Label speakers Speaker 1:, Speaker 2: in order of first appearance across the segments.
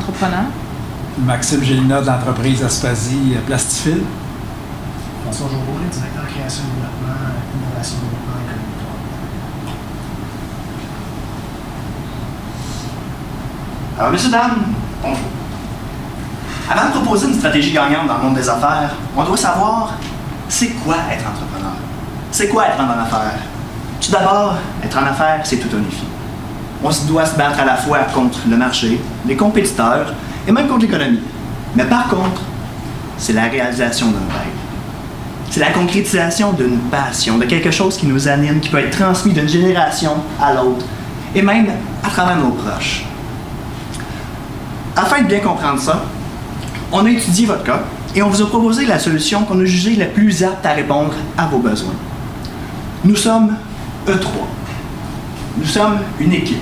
Speaker 1: entrepreneurs.
Speaker 2: Maxime Gélina de l'entreprise Aspasie Plastifil.
Speaker 3: François Jourbourg, directeur création et développement, innovation, développement et communication.
Speaker 4: Alors, messieurs, dames, bonjour. Avant de proposer une stratégie gagnante dans le monde des affaires, on doit savoir c'est quoi être entrepreneur. C'est quoi être en affaires? Tout d'abord, être en affaires, c'est tout un défi. On doit se battre à la fois contre le marché, les compétiteurs et même contre l'économie. Mais par contre, c'est la réalisation d'un rêve. C'est la concrétisation d'une passion, de quelque chose qui nous anime, qui peut être transmis d'une génération à l'autre, et même à travers nos proches. Afin de bien comprendre ça, on a étudié votre cas et on vous a proposé la solution qu'on a jugée la plus apte à répondre à vos besoins. Nous sommes E3. Nous sommes une équipe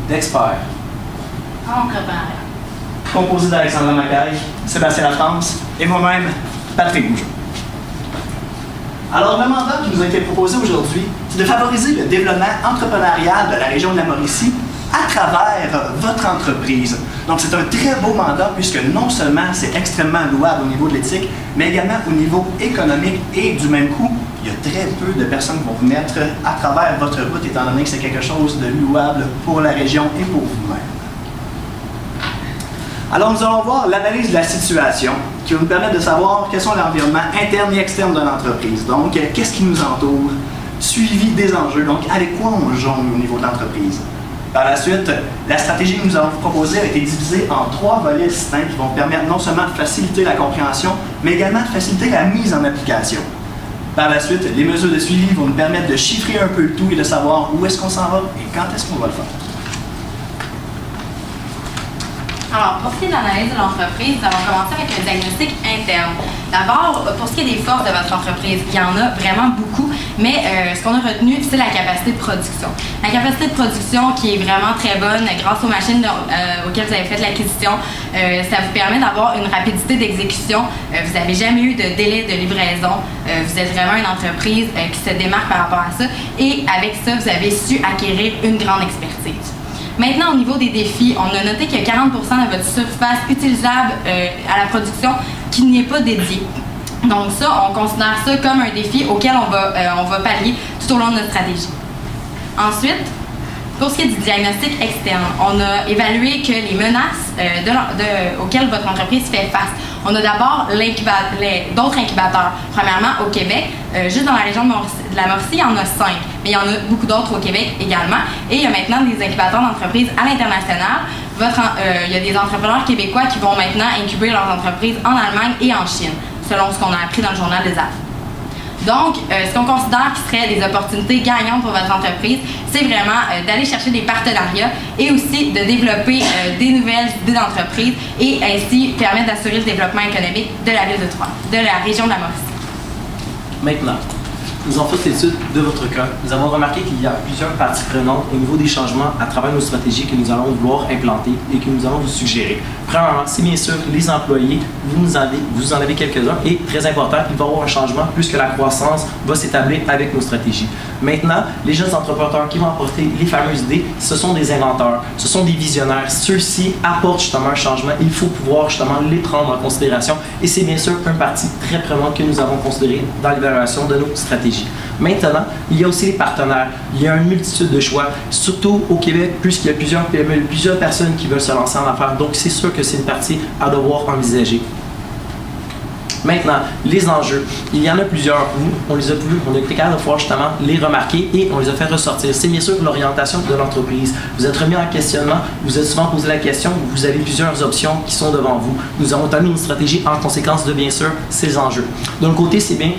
Speaker 4: d'experts composée d'Alexandra Macaille, Sébastien Lafrance et moi-même, Patrick Bougeot. Alors, le mandat qui nous a été proposé aujourd'hui, c'est de favoriser le développement entrepreneurial de la région de la Mauricie à travers votre entreprise. Donc, c'est un très beau mandat puisque non seulement c'est extrêmement louable au niveau de l'éthique, mais également au niveau économique et du même coup, il y a très peu de personnes qui vont vous mettre à travers votre route étant donné que c'est quelque chose de louable pour la région et pour vous-même. Alors, nous allons voir l'analyse de la situation qui va nous permettre de savoir quels sont l'environnement interne et externe de l'entreprise. Donc, qu'est-ce qui nous entoure? Suivi des enjeux. Donc, avec quoi on jongle au niveau de l'entreprise? Par la suite, la stratégie que nous avons proposée a été divisée en 3 volets distincts qui vont permettre non seulement de faciliter la compréhension, mais également de faciliter la mise en application. Par la suite, les mesures de suivi vont nous permettre de chiffrer un peu le tout et de savoir où est-ce qu'on s'en va et quand est-ce qu'on va le faire.
Speaker 5: Alors, pour ce qui est de l'analyse de l'entreprise, nous allons commencer avec un diagnostic interne. D'abord, pour ce qui est des forces de votre entreprise, il y en a vraiment beaucoup, mais ce qu'on a retenu, c'est la capacité de production. La capacité de production qui est vraiment très bonne grâce aux machines auxquelles vous avez fait l'acquisition, ça vous permet d'avoir une rapidité d'exécution. Vous n'avez jamais eu de délai de livraison. Vous êtes vraiment une entreprise qui se démarque par rapport à ça. Et avec ça, vous avez su acquérir une grande expertise. Maintenant, au niveau des défis, on a noté qu'il y a 40% de votre surface utilisable à la production qui n'y est pas dédiée. Donc ça, on considère ça comme un défi auquel on va pallier tout au long de notre stratégie. Ensuite, pour ce qui est du diagnostic externe, on a évalué que les menaces auxquelles votre entreprise fait face. On a d'abord d'autres incubateurs. Premièrement, au Québec, juste dans la région de la Mauricie, il y en a 5, mais il y en a beaucoup d'autres au Québec également. Et il y a maintenant des incubateurs d'entreprises à l'international. Il y a des entrepreneurs québécois qui vont maintenant incuber leurs entreprises en Allemagne et en Chine, selon ce qu'on a appris dans le journal des affaires. Donc, ce qu'on considère qui serait des opportunités gagnantes pour votre entreprise, c'est vraiment d'aller chercher des partenariats et aussi de développer des nouvelles idées d'entreprise et ainsi permettre d'assurer le développement économique de la ville de Trois, de la région de la Mauricie.
Speaker 6: Maintenant, nous avons fait l'étude de votre cas. Nous avons remarqué qu'il y a plusieurs parties prenantes au niveau des changements à travers nos stratégies que nous allons vouloir implanter et que nous allons vous suggérer. Premièrement, c'est bien sûr les employés. Vous en avez quelques-uns et très important, il va y avoir un changement puisque la croissance va s'établir avec nos stratégies. Maintenant, les jeunes entrepreneurs qui vont apporter les fameuses idées, ce sont des inventeurs, ce sont des visionnaires. Ceux-ci apportent justement un changement. Il faut pouvoir justement les prendre en considération et c'est bien sûr un parti très prenant que nous avons considéré dans l'évaluation de nos stratégies. Maintenant, il y a aussi les partenaires. Il y a une multitude de choix, surtout au Québec, puisqu'il y a plusieurs PME, plusieurs personnes qui veulent se lancer en affaires. Donc, c'est sûr que c'est une partie à devoir envisager. Maintenant, les enjeux. Il y en a plusieurs. On les a vus, on a été capable de pouvoir justement les remarquer et on les a fait ressortir. C'est bien sûr l'orientation de l'entreprise. Vous êtes remis en questionnement, vous êtes souvent posé la question, vous avez plusieurs options qui sont devant vous. Nous avons établi une stratégie en conséquence de, bien sûr, ces enjeux. D'un côté, c'est bien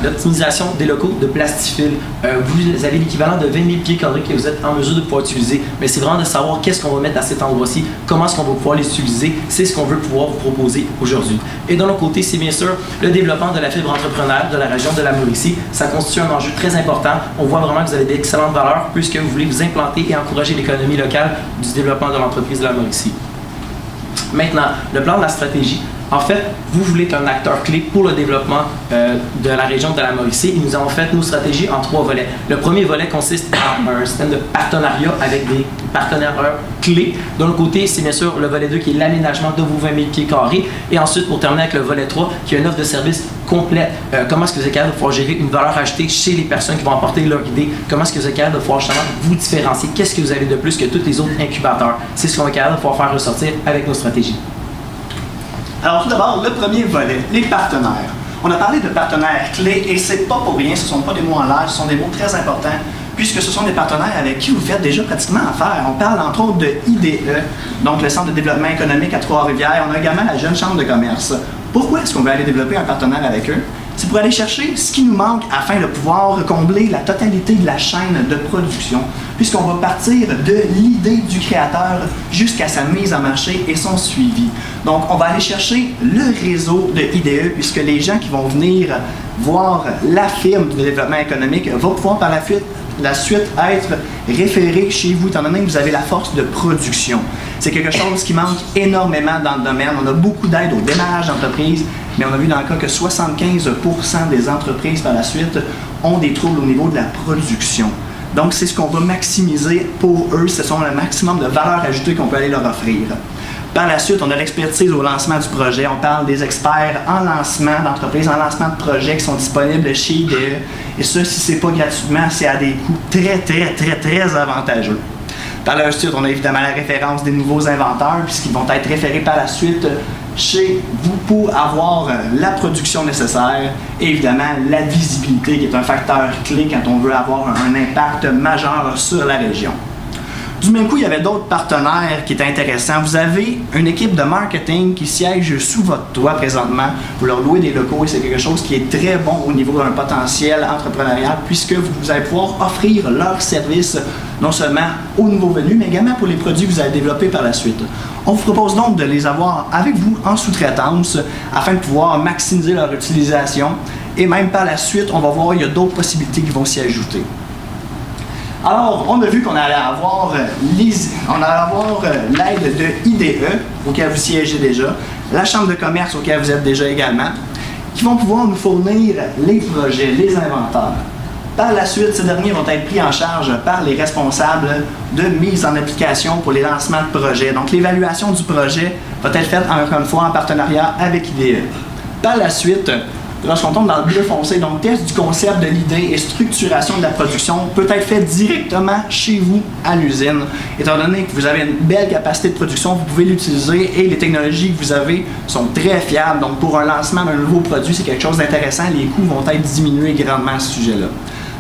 Speaker 6: l'optimisation des locaux de Plastifil. Vous avez l'équivalent de 20 000 pieds carrés que vous êtes en mesure de pouvoir utiliser. Mais c'est vraiment de savoir qu'est-ce qu'on va mettre à cet endroit-ci, comment est-ce qu'on va pouvoir les utiliser. C'est ce qu'on veut pouvoir vous proposer aujourd'hui. Et de l'autre côté, c'est bien sûr le développement de la fibre entrepreneuriale de la région de la Mauricie. Ça constitue un enjeu très important. On voit vraiment que vous avez d'excellentes valeurs puisque vous voulez vous implanter et encourager l'économie locale du développement de l'entreprise de la Mauricie. Maintenant, le plan de la stratégie. En fait, vous voulez être un acteur clé pour le développement de la région de la Mauricie et nous avons fait nos stratégies en 3 volets. Le premier volet consiste en un système de partenariat avec des partenaires clés. D'un côté, c'est bien sûr le volet 2 qui est l'aménagement de vos 20 000 pieds carrés. Et ensuite, pour terminer avec le volet 3, qui est une offre de service complète. Comment est-ce que vous êtes capable de pouvoir gérer une valeur ajoutée chez les personnes qui vont apporter leur idée? Comment est-ce que vous êtes capable de pouvoir justement vous différencier? Qu'est-ce que vous avez de plus que tous les autres incubateurs? C'est ce qu'on est capable de pouvoir faire ressortir avec nos stratégies.
Speaker 4: Alors tout d'abord, le premier volet, les partenaires. On a parlé de partenaires clés et c'est pas pour rien, ce ne sont pas des mots en l'air, ce sont des mots très importants puisque ce sont des partenaires avec qui vous faites déjà pratiquement affaire. On parle entre autres de IDE, donc le Centre de développement économique à Trois-Rivières. On a également la Jeune Chambre de commerce. Pourquoi est-ce qu'on veut aller développer un partenaire avec eux? C'est pour aller chercher ce qui nous manque afin de pouvoir combler la totalité de la chaîne de production, puisqu'on va partir de l'idée du créateur jusqu'à sa mise en marché et son suivi. Donc, on va aller chercher le réseau de IDE, puisque les gens qui vont venir voir la firme de développement économique vont pouvoir par la suite être référés chez vous, étant donné que vous avez la force de production. C'est quelque chose qui manque énormément dans le domaine. On a beaucoup d'aide au démarrage d'entreprise, mais on a vu dans le cas que 75% des entreprises par la suite ont des troubles au niveau de la production. Donc, c'est ce qu'on va maximiser pour eux. Ce sont le maximum de valeur ajoutée qu'on peut aller leur offrir. Par la suite, on a l'expertise au lancement du projet. On parle des experts en lancement d'entreprise, en lancement de projets qui sont disponibles chez IDE. Et ça, si ce n'est pas gratuitement, c'est à des coûts très avantageux. Par la suite, on a évidemment la référence des nouveaux inventeurs, puisqu'ils vont être référés par la suite chez vous pour avoir la production nécessaire et évidemment la visibilité qui est un facteur clé quand on veut avoir un impact majeur sur la région. Du même coup, il y avait d'autres partenaires qui étaient intéressants. Vous avez une équipe de marketing qui siège sous votre toit présentement. Vous leur louez des locaux et c'est quelque chose qui est très bon au niveau d'un potentiel entrepreneurial puisque vous allez pouvoir offrir leurs services non seulement aux nouveaux venus, mais également pour les produits que vous allez développer par la suite. On vous propose donc de les avoir avec vous en sous-traitance afin de pouvoir maximiser leur utilisation et même par la suite, on va voir, il y a d'autres possibilités qui vont s'y ajouter. Alors, on a vu qu'on allait avoir l'aide de IDE, auquel vous siégez déjà, la Chambre de commerce, auquel vous êtes déjà également, qui vont pouvoir nous fournir les projets, les inventaires. Par la suite, ces derniers vont être pris en charge par les responsables de mise en application pour les lancements de projets. Donc, l'évaluation du projet va être faite, encore une fois, en partenariat avec IDE. Par la suite, lorsqu'on tombe dans le bleu foncé, donc test du concept de l'idée et structuration de la production peut être fait directement chez vous à l'usine. Étant donné que vous avez une belle capacité de production, vous pouvez l'utiliser et les technologies que vous avez sont très fiables. Donc pour un lancement d'un nouveau produit, c'est quelque chose d'intéressant. Les coûts vont être diminués grandement à ce sujet-là.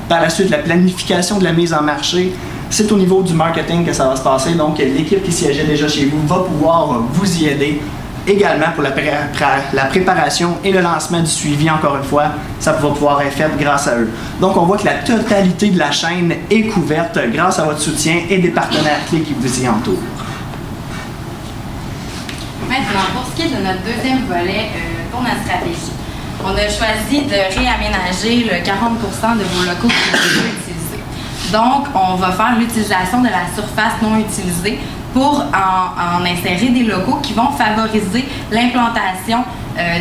Speaker 4: Par la suite, la planification de la mise en marché, c'est au niveau du marketing que ça va se passer. Donc l'équipe qui siégeait déjà chez vous va pouvoir vous y aider. Également pour la préparation et le lancement du suivi, encore une fois, ça va pouvoir être fait grâce à eux. Donc on voit que la totalité de la chaîne est couverte grâce à votre soutien et des partenaires clés qui vous y entourent.
Speaker 5: Maintenant, pour ce qui est de notre deuxième volet pour notre stratégie, on a choisi de réaménager le 40% de vos locaux qui sont déjà utilisés. Donc, on va faire l'utilisation de la surface non utilisée pour en insérer des locaux qui vont favoriser l'implantation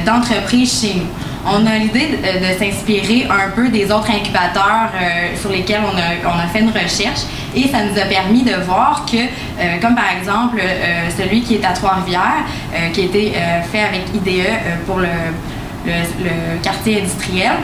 Speaker 5: d'entreprises chez nous. On a l'idée de s'inspirer un peu des autres incubateurs sur lesquels on a fait une recherche et ça nous a permis de voir que, comme par exemple celui qui est à Trois-Rivières, qui a été fait avec IDE pour le quartier industriel,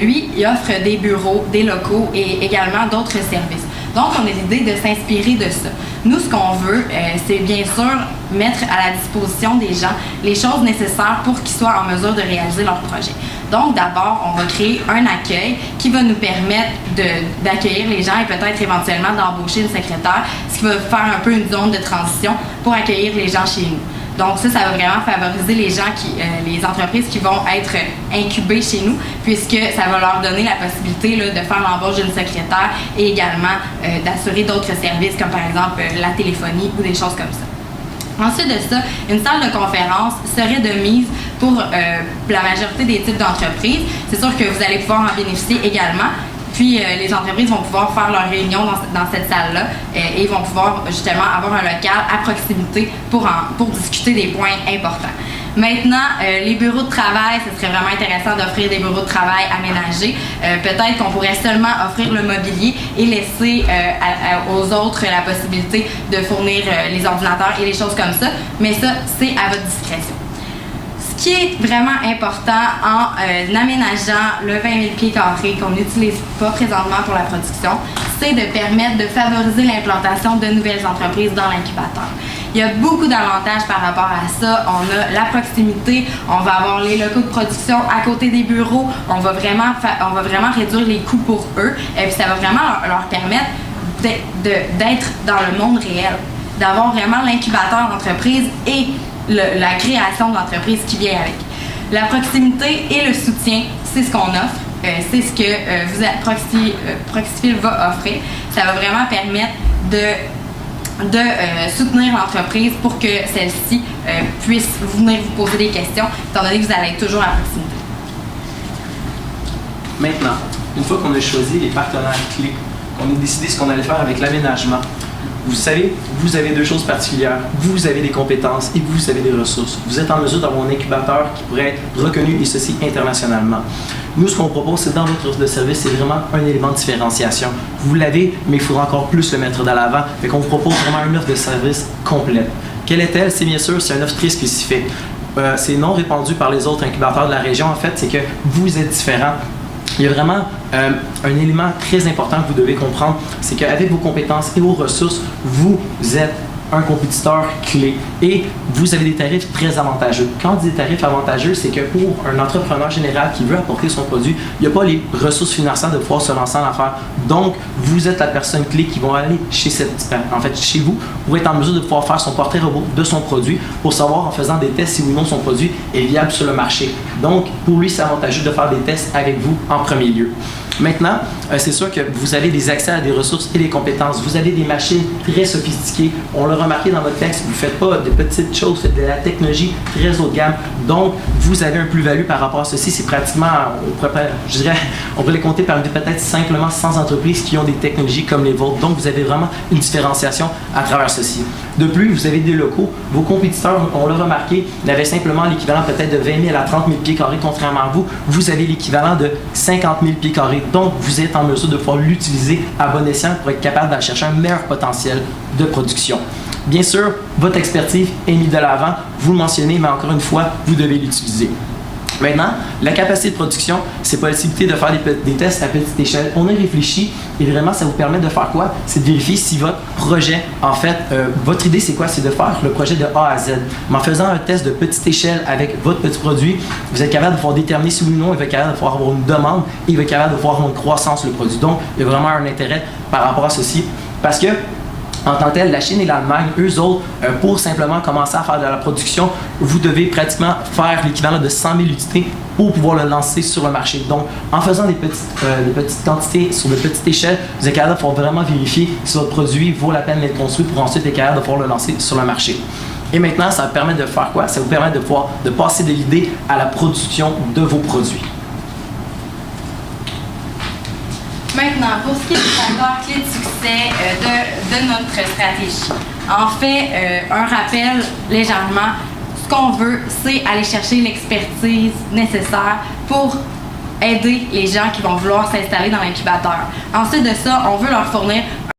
Speaker 5: lui, il offre des bureaux, des locaux et également d'autres services. Donc, on a l'idée de s'inspirer de ça. Nous, ce qu'on veut, c'est bien sûr mettre à la disposition des gens les choses nécessaires pour qu'ils soient en mesure de réaliser leur projet. Donc, d'abord, on va créer un accueil qui va nous permettre d'accueillir les gens et peut-être éventuellement d'embaucher une secrétaire, ce qui va faire un peu une zone de transition pour accueillir les gens chez nous. Donc ça va vraiment favoriser les gens, les entreprises qui vont être incubées chez nous, puisque ça va leur donner la possibilité là, de faire l'embauche d'une secrétaire et également d'assurer d'autres services, comme par exemple la téléphonie ou des choses comme ça. Ensuite de ça, une salle de conférence serait de mise pour la majorité des types d'entreprises. C'est sûr que vous allez pouvoir en bénéficier également. Puis, les entreprises vont pouvoir faire leurs réunions dans cette salle-là et vont pouvoir justement avoir un local à proximité pour discuter des points importants. Maintenant, les bureaux de travail, ce serait vraiment intéressant d'offrir des bureaux de travail aménagés. Peut-être qu'on pourrait seulement offrir le mobilier et laisser aux autres la possibilité de fournir les ordinateurs et les choses comme ça, mais ça, c'est à votre discrétion. Ce qui est vraiment important en aménageant le 20 000 pieds carrés qu'on n'utilise pas présentement pour la production, c'est de permettre de favoriser l'implantation de nouvelles entreprises dans l'incubateur. Il y a beaucoup d'avantages par rapport à ça. On a la proximité, on va avoir les locaux de production à côté des bureaux, on va vraiment réduire les coûts pour eux, et puis ça va vraiment leur permettre d'être dans le monde réel, d'avoir vraiment l'incubateur d'entreprise et la création d'entreprise qui vient avec. La proximité et le soutien, c'est ce qu'on offre. C'est ce que Proxifil va offrir. Ça va vraiment permettre de soutenir l'entreprise pour que celle-ci puisse venir vous poser des questions, étant donné que vous allez être toujours à proximité.
Speaker 6: Maintenant, une fois qu'on a choisi les partenaires clés, qu'on a décidé ce qu'on allait faire avec l'aménagement, vous savez, vous avez deux choses particulières. Vous avez des compétences et vous avez des ressources. Vous êtes en mesure d'avoir un incubateur qui pourrait être reconnu et ceci internationalement. Nous, ce qu'on propose, c'est dans votre offre de service, c'est vraiment un élément de différenciation. Vous l'avez, mais il faudra encore plus le mettre de l'avant. Fait qu'on vous propose vraiment une offre de service complète. Quelle est-elle? C'est bien sûr, c'est une offre très spécifique. C'est non répandu par les autres incubateurs de la région. En fait, c'est que vous êtes différents. Il y a vraiment un élément très important que vous devez comprendre, c'est qu'avec vos compétences et vos ressources, vous êtes un compétiteur clé et vous avez des tarifs très avantageux. Quand on dit des tarifs avantageux, c'est que pour un entrepreneur général qui veut apporter son produit, il n'y a pas les ressources financières de pouvoir se lancer en affaires. Donc, vous êtes la personne clé qui va aller chez chez vous, pour être en mesure de pouvoir faire son portrait robot de son produit pour savoir en faisant des tests si oui ou non son produit est viable sur le marché. Donc, pour lui, c'est avantageux de faire des tests avec vous en premier lieu. Maintenant, c'est sûr que vous avez des accès à des ressources et des compétences. Vous avez des machines très sophistiquées. On l'a remarqué dans votre texte, vous ne faites pas de petites choses, vous faites de la technologie très haut de gamme. Donc, vous avez un plus-value par rapport à ceci. C'est pratiquement, on pourrait les compter parmi peut-être simplement 100 entreprises qui ont des technologies comme les vôtres. Donc, vous avez vraiment une différenciation à travers ceci. De plus, vous avez des locaux. Vos compétiteurs, on l'a remarqué, n'avaient simplement l'équivalent peut-être de 20 000 à 30 000 pieds carrés, contrairement à vous. Vous avez l'équivalent de 50 000 pieds carrés. Donc, vous êtes en mesure de pouvoir l'utiliser à bon escient pour être capable d'aller chercher un meilleur potentiel de production. Bien sûr, votre expertise est mise de l'avant. Vous le mentionnez, mais encore une fois, vous devez l'utiliser. Maintenant, la capacité de production, c'est possibilité de faire des tests à petite échelle. On y réfléchit et vraiment, ça vous permet de faire quoi? C'est de vérifier si votre projet, en fait, votre idée, c'est quoi? C'est de faire le projet de A à Z. Mais en faisant un test de petite échelle avec votre petit produit, vous êtes capable de pouvoir déterminer si oui ou non il va être capable de pouvoir avoir une demande et il va être capable de pouvoir avoir une croissance le produit. Donc, il y a vraiment un intérêt par rapport à ceci parce que en tant que tel, la Chine et l'Allemagne, eux autres, pour simplement commencer à faire de la production, vous devez pratiquement faire l'équivalent de 100 000 unités pour pouvoir le lancer sur le marché. Donc, en faisant des petites quantités sur de petites échelles, vous êtes capable de pouvoir vraiment vérifier si votre produit vaut la peine d'être construit pour ensuite être capable de pouvoir le lancer sur le marché. Et maintenant, ça vous permet de faire quoi? Ça vous permet de passer de l'idée à la production de vos produits.
Speaker 5: Maintenant, pour ce qui est des facteurs clés de succès de notre stratégie, en fait, un rappel légèrement, ce qu'on veut, c'est aller chercher l'expertise nécessaire pour aider les gens qui vont vouloir s'installer dans l'incubateur. Ensuite de ça, on veut leur fournir